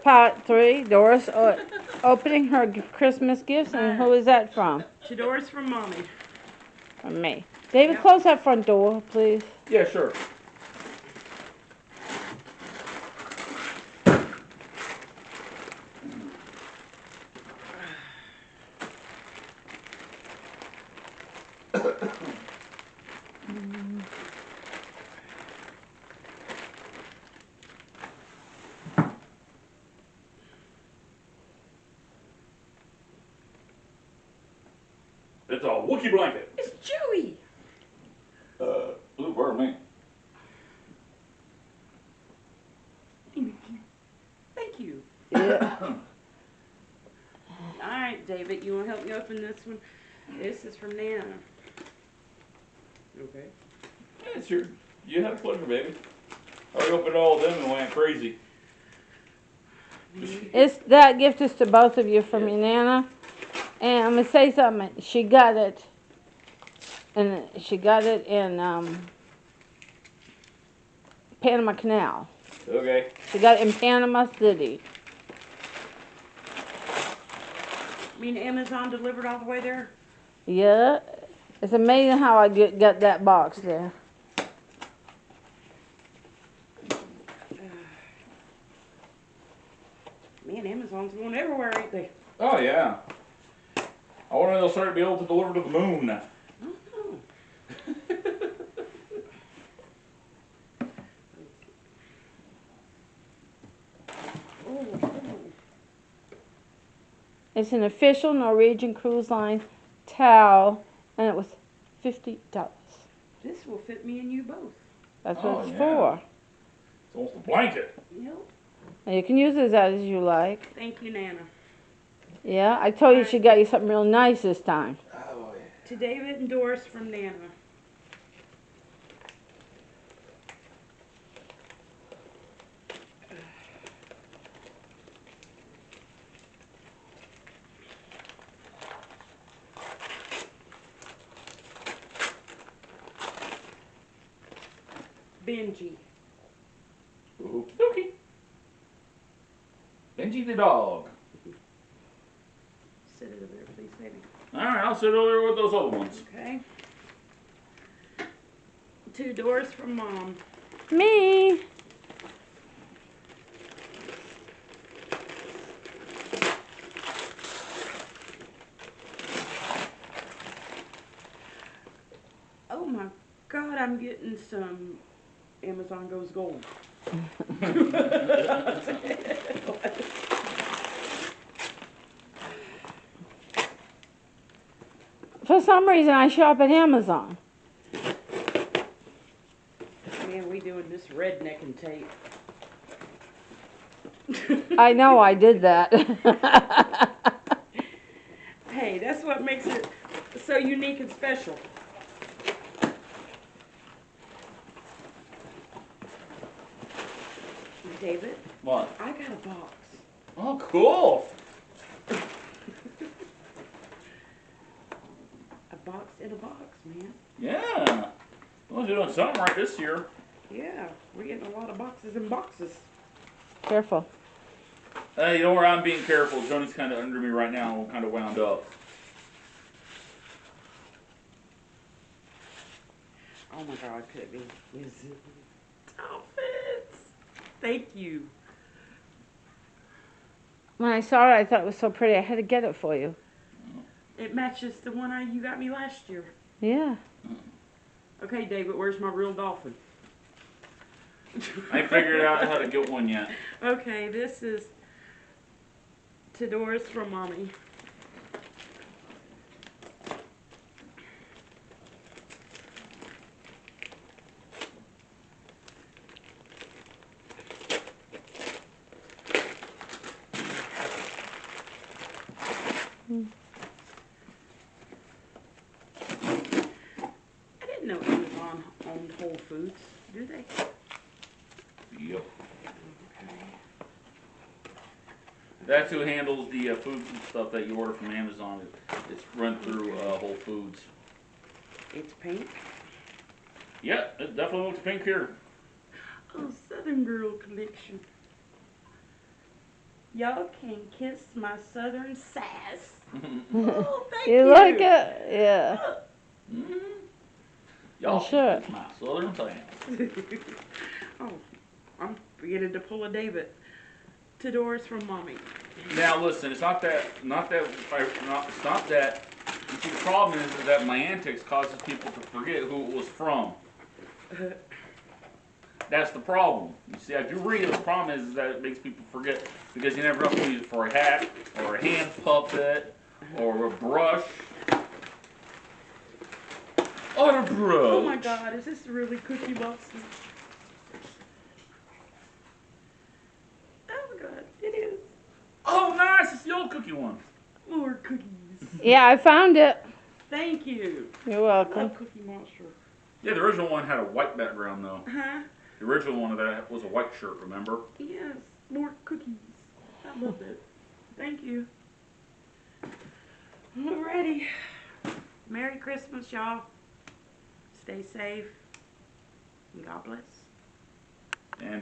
part 3, Doris opening her Christmas gifts, and who is that from? To Doris from Mommy. From me. David, Yep. close that front door, please. Yeah, sure. It's a Wookiee blanket. It's Chewy. Blue bird, man. Thank you. Yeah. All right, David, you want to help me open this one? This is from Nana. Okay. Yeah, it's your. You had a pleasure, baby. I opened all of them and went crazy. That gift is to both of you from your Nana. And I'm going to say something. She got it. And she got it in Panama Canal. Okay. She got it in Panama City. I mean, Amazon delivered all the way there? Yeah. It's amazing how I got that box there. Man, Amazon's going everywhere, ain't they? Oh yeah. I wonder when they'll start to be able to deliver to the moon. I don't know. It's an official Norwegian Cruise Line towel, and it was $50. This will fit me and you both. That's what Oh, it's yeah. for. It's almost a blanket. Yep. And you can use it as you like. Thank you, Nana. Yeah, I told you she got you something real nice this time. Oh yeah. To David and Doris from Nana. Benji. Okie dokie. Benji the dog. Sit it over there, please, baby. Alright, I'll sit over there with those other ones. Okay. To Doris from Mom. Me. Oh my God, I'm getting some Amazon Goes Gold. For some reason, I shop at Amazon. Man, we doing this rednecking tape. I know I did that. Hey, that's what makes it so unique and special. David, What? I got a box. Oh, cool. A box in a box, man. Yeah. Well, you're doing something right this year. Yeah, we're getting a lot of boxes and boxes. Careful. You know where I'm being careful. Joni's kind of under me right now, kind of wound up. Oh my God, could it be? Is it outfits? Thank you. When I saw it, I thought it was so pretty. I had to get it for you. It matches the one you got me last year. Yeah. Okay, David, where's my real dolphin? I ain't figured out how to get one yet. Okay, this is to Doris from Mommy. I didn't know Amazon owned Whole Foods. Do they? Yep. Okay. That's who handles the foods and stuff that you order from Amazon. It's run through Whole Foods. It's pink. Yeah, it definitely looks pink here. Oh, Southern Girl collection. Y'all can kiss my southern sass. Oh, thank You like it? Yeah. Mm-hmm. Y'all Sure. my southern fans. Oh, I'm beginning to pull a David to Doris from Mommy. Now listen, it's not that. It's not that. You see, the problem is that my antics causes people to forget who it was from. That's the problem. You see, I do read it. The problem is that it makes people forget because you never know if you use it for a hat or a hand puppet or a brush. Or a brush. Oh my God, is this really Cookie Monster? Oh my God, it is. Oh, nice! It's the old cookie one. More cookies. Yeah, I found it. Thank you. You're I welcome. love Cookie Monster. Yeah, the original one had a white background though. Huh? The original one of that was a white shirt. Remember? Yes, more cookies. I loved it. Thank you. Alrighty. Merry Christmas, y'all. Stay safe. And God bless. And